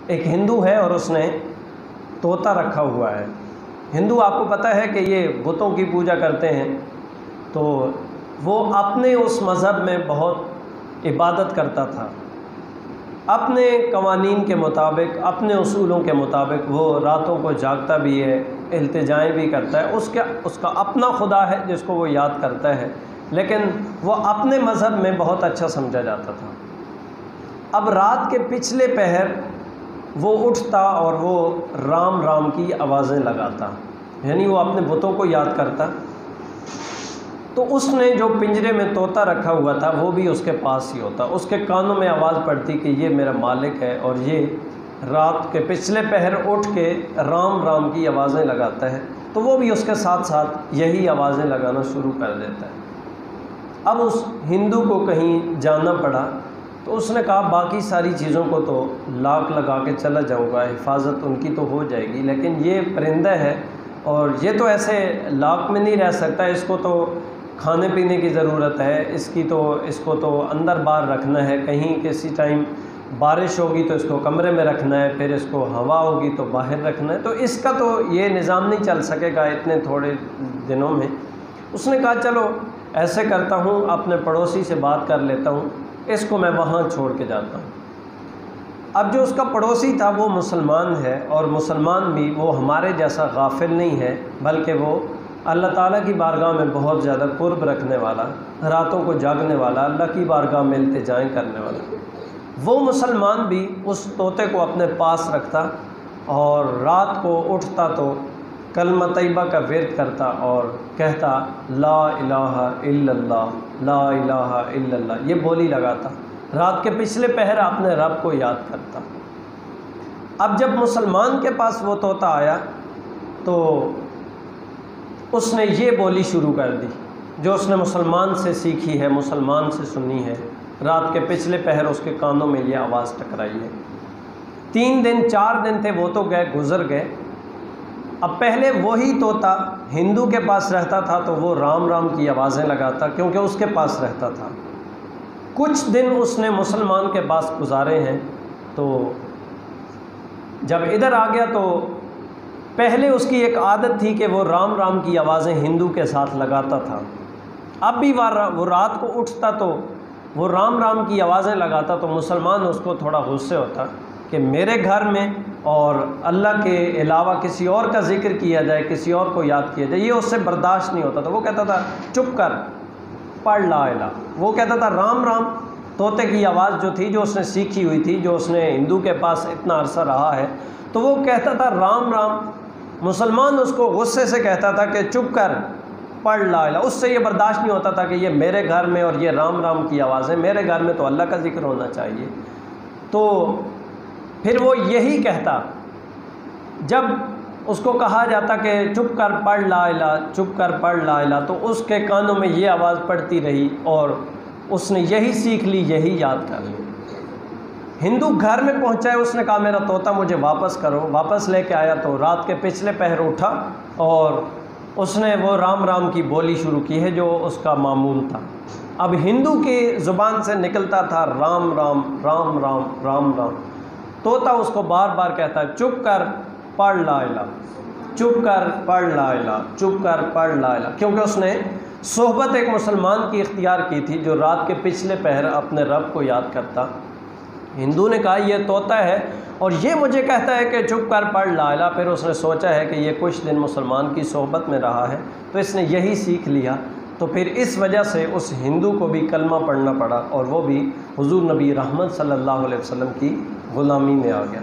ایک ہندو ہے اور اس نے طوطا رکھا ہوا ہے۔ ہندو آپ کو پتہ ہے کہ یہ بتوں کی پوجا کرتے ہیں، تو وہ اپنے اس مذہب میں بہت عبادت کرتا تھا، اپنے قوانین کے مطابق، اپنے اصولوں کے مطابق وہ راتوں کو جاگتا بھی ہے، التجائیں بھی کرتا ہے، اس کا اپنا خدا ہے جس کو وہ یاد کرتا ہے، لیکن وہ اپنے مذہب میں بہت اچھا سمجھا جاتا تھا۔ اب رات کے پچھلے پہر وہ اٹھتا اور وہ رام رام کی آوازیں لگاتا، یعنی وہ اپنے بتوں کو یاد کرتا۔ تو اس نے جو پنجرے میں طوطا رکھا ہوا تھا وہ بھی اس کے پاس ہی ہوتا، اس کے کانوں میں آواز پڑتی کہ یہ میرا مالک ہے اور یہ رات کے پچھلے پہر اٹھ کے رام رام کی آوازیں لگاتا ہے، تو وہ بھی اس کے ساتھ ساتھ یہی آوازیں لگانا شروع کر دیتا ہے۔ اب اس ہندو کو کہیں جانا پڑا تو اس نے کہا باقی ساری چیزوں کو تو لاک لگا کے چلا جاؤں گا، حفاظت ان کی تو ہو جائے گی، لیکن یہ پرندہ ہے اور یہ تو ایسے لاک میں نہیں رہ سکتا، اس کو تو کھانے پینے کی ضرورت ہے، اس کو تو اندر باہر رکھنا ہے، کہیں کسی ٹائم بارش ہوگی تو اس کو کمرے میں رکھنا ہے، پھر اس کو ہوا ہوگی تو باہر رکھنا ہے، تو اس کا تو یہ نظام نہیں چل سکے گا اتنے تھوڑے دنوں میں۔ اس نے کہا چلو ایسے کرتا ہوں، اپنے پڑوسی سے بات کر لیتا ہوں، اس کو میں وہاں چھوڑ کے جاتا ہوں۔ اب جو اس کا پڑوسی تھا وہ مسلمان ہے، اور مسلمان بھی وہ ہمارے جیسا غافل نہیں ہے، بلکہ وہ اللہ تعالیٰ کی بارگاہ میں بہت زیادہ قرب رکھنے والا، راتوں کو جاگنے والا، اللہ کی بارگاہ میں التجائیں کرنے والا۔ وہ مسلمان بھی اس طوطے کو اپنے پاس رکھتا اور رات کو اٹھتا تو کلمہ طیبہ کا ورد کرتا اور کہتا لا الہ الا اللہ، لا الہ الا اللہ، یہ بولی لگاتا، رات کے پچھلے پہر اپنے رب کو یاد کرتا۔ اب جب مسلمان کے پاس وہ طوطا آیا تو اس نے یہ بولی شروع کر دی جو اس نے مسلمان سے سیکھی ہے، مسلمان سے سنی ہے، رات کے پچھلے پہر اس کے کانوں میں یہ آواز ٹکرائی ہے۔ 3 دن 4 دن تھے وہ تو گزر گئے۔ اب پہلے وہی طوطا ہندو کے پاس رہتا تھا تو وہ رام رام کی آوازیں لگاتا کیونکہ اس کے پاس رہتا تھا۔ کچھ دن اس نے مسلمان کے پاس گزارے ہیں، تو جب ادھر آ گیا تو پہلے اس کی ایک عادت تھی کہ وہ رام رام کی آوازیں ہندو کے ساتھ لگاتا تھا، اب بھی وہ رات کو اٹھتا تو وہ رام رام کی آوازیں لگاتا، تو مسلمان اس کو تھوڑا غصے ہوتا کہ میرے گھر میں اور اللہ کے علاوہ کسی اور کا ذکر کیا جائے، کسی اور کو یاد کیا جائے، یہ اس سے برداشت نہیں ہوتا تھا۔ وہ کہتا تھا چپ کر، پڑھ لا الہ، وہ کہتا تھا رام رام۔ طوطے کی آواز جو تھی، جو اس نے سیکھی ہوئی تھی، جو اس نے ہندو کے پاس اتنا عرصہ رہا ہے، تو وہ کہتا تھا رام رام۔ مسلمان اس کو غصے سے کہتا تھا کہ چپ کر، پڑھ لا الہ۔ اس سے یہ برداشت نہیں ہوتا تھا کہ یہ میرے گھر میں اور یہ رام رام کی آوازیں، میرے گھر میں تو اللہ کا ذکر ہونا چاہیے۔ تو پھر وہ یہی کہتا، جب اس کو کہا جاتا کہ چپ کر پڑھ لا الہ، چپ کر پڑھ لا الہ، تو اس کے کانوں میں یہ آواز پڑتی رہی اور اس نے یہی سیکھ لی، یہی یاد کر لی۔ ہندو گھر میں پہنچا ہے، اس نے کہا میرا طوطا مجھے واپس کرو، واپس لے کے آیا تو رات کے پچھلے پہر اٹھا اور اس نے وہ رام رام کی بولی شروع کی ہے جو اس کا معمول تھا۔ اب ہندو کی زبان سے نکلتا تھا رام رام رام رام رام رام، طوطا اس کو بار بار کہتا چپ کر پڑھ لا الہ، چپ کر پڑھ لا الہ، چپ کر پڑھ لا الہ، کیونکہ اس نے صحبت ایک مسلمان کی اختیار کی تھی جو رات کے پچھلے پہر اپنے رب کو یاد کرتا۔ ہندو نے کہا یہ طوطا ہے اور یہ مجھے کہتا ہے کہ چپ کر پڑھ لا الہ۔ پھر اس نے سوچا ہے کہ یہ کچھ دن مسلمان کی صحبت میں رہا ہے تو اس نے یہی سیکھ لیا، تو پھر اس وجہ سے اس ہندو کو بھی کلمہ پڑھنا پڑا اور وہ بھی حضور نبی رحمت صلی اللہ علیہ وسلم کی غلامی میں آ گیا۔